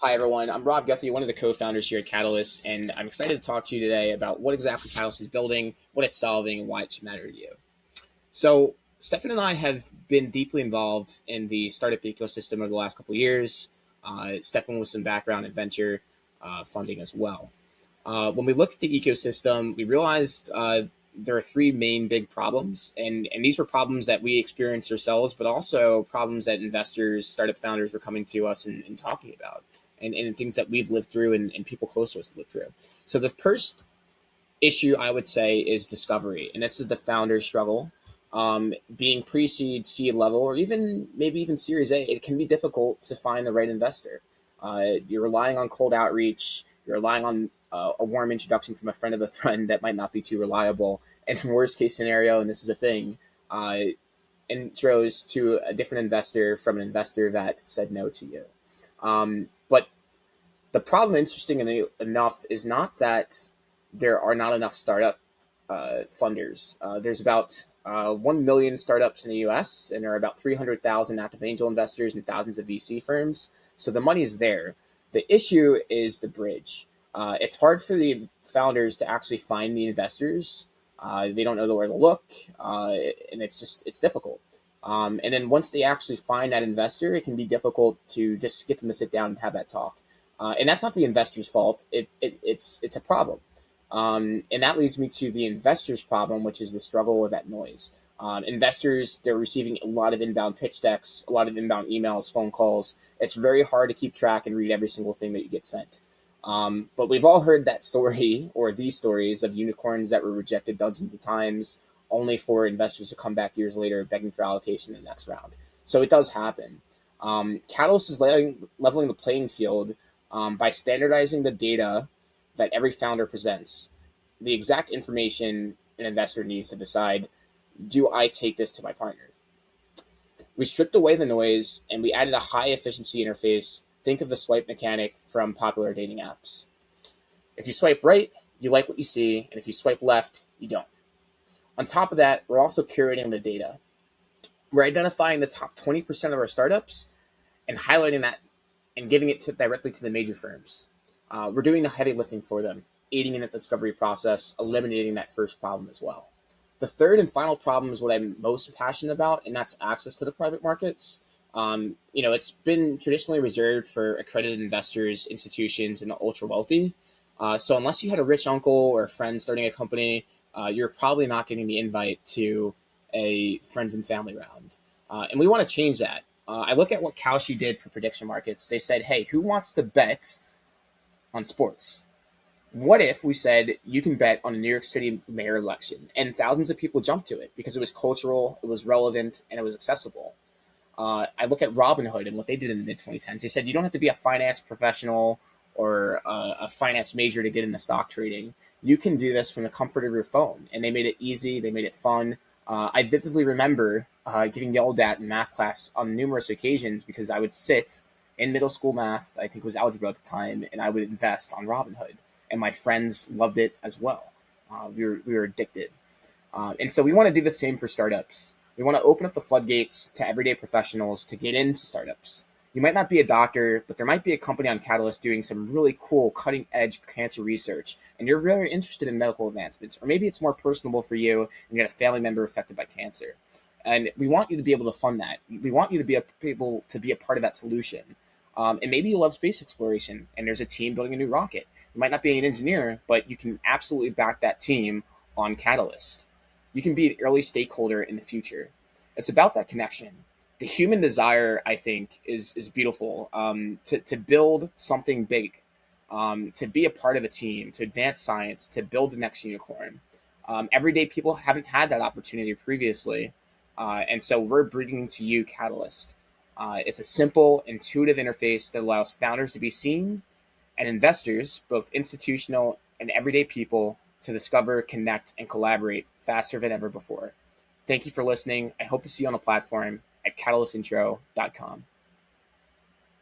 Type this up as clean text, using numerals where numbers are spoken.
Hi, everyone. I'm Rob Guthy, one of the co-founders here at Catalyst, and I'm excited to talk to you today about what exactly Catalyst is building, what it's solving, and why it should matter to you. So, Stefan and I have been deeply involved in the startup ecosystem over the last couple of years. Stefan with some background in venture funding as well. When we looked at the ecosystem, we realized there are three main big problems, and these were problems that we experienced ourselves, but also problems that investors, startup founders were coming to us and talking about, and things that we've lived through and people close to us lived through. So the first issue I would say is discovery, and this is the founder's struggle. Being pre-seed, seed level, or even maybe even Series A, it can be difficult to find the right investor. You're relying on cold outreach. You're relying on a warm introduction from a friend of a friend that might not be too reliable. And in worst case scenario, and this is a thing, intros to a different investor from an investor that said no to you. But the problem, interesting enough, is not that there are not enough startup funders. There's about 1 million startups in the US, and there are about 300,000 active angel investors and thousands of VC firms. So the money is there. The issue is the bridge. It's hard for the founders to actually find the investors. They don't know where to look, and it's difficult. And then once they actually find that investor, it can be difficult to just get them to sit down and have that talk. And that's not the investor's fault. It's a problem. And that leads me to the investor's problem, which is the struggle with that noise. Investors, they're receiving a lot of inbound pitch decks, a lot of inbound emails, phone calls. It's very hard to keep track and read every single thing that you get sent. But we've all heard that story or these stories of unicorns that were rejected dozens of times, only for investors to come back years later begging for allocation in the next round. So it does happen. Catalyst is leveling the playing field by standardizing the data that every founder presents, the exact information an investor needs to decide, do I take this to my partner? We stripped away the noise and we added a high efficiency interface. Think of the swipe mechanic from popular dating apps. If you swipe right, you like what you see, and if you swipe left, you don't. On top of that, we're also curating the data. We're identifying the top 20% of our startups and highlighting that and giving it directly to the major firms. We're doing the heavy lifting for them, aiding in the discovery process, eliminating that first problem as well. The third and final problem is what I'm most passionate about, and that's access to the private markets. It's been traditionally reserved for accredited investors, institutions, and the ultra wealthy. So unless you had a rich uncle or a friend starting a company, you're probably not getting the invite to a friends and family round. And we want to change that. I look at what Kalshi did for prediction markets. They said, hey, who wants to bet on sports? What if we said you can bet on a New York City mayor election? And thousands of people jumped to it because it was cultural, it was relevant, and it was accessible. I look at Robinhood and what they did in the mid-2010s. They said you don't have to be a finance professional or a finance major to get into stock trading. You can do this from the comfort of your phone. And they made it easy. They made it fun. I vividly remember getting yelled at in math class on numerous occasions because I would sit in middle school math, I think it was algebra at the time, and I would invest on Robinhood. And my friends loved it as well. We were addicted. And so we want to do the same for startups. We want to open up the floodgates to everyday professionals to get into startups. You might not be a doctor, but there might be a company on Catalyst doing some really cool cutting edge cancer research, and you're very interested in medical advancements. Or maybe it's more personable for you and you got a family member affected by cancer. And we want you to be able to fund that. We want you to be able to be a part of that solution. And maybe you love space exploration and there's a team building a new rocket. You might not be an engineer, but you can absolutely back that team on Catalyst. You can be an early stakeholder in the future. It's about that connection. The human desire, I think, is beautiful. To build something big, to be a part of a team, to advance science, to build the next unicorn. Everyday people haven't had that opportunity previously, and so we're bringing to you Catalyst. It's a simple, intuitive interface that allows founders to be seen and investors, both institutional and everyday people, to discover, connect, and collaborate faster than ever before. Thank you for listening. I hope to see you on the platform at catalystintro.com.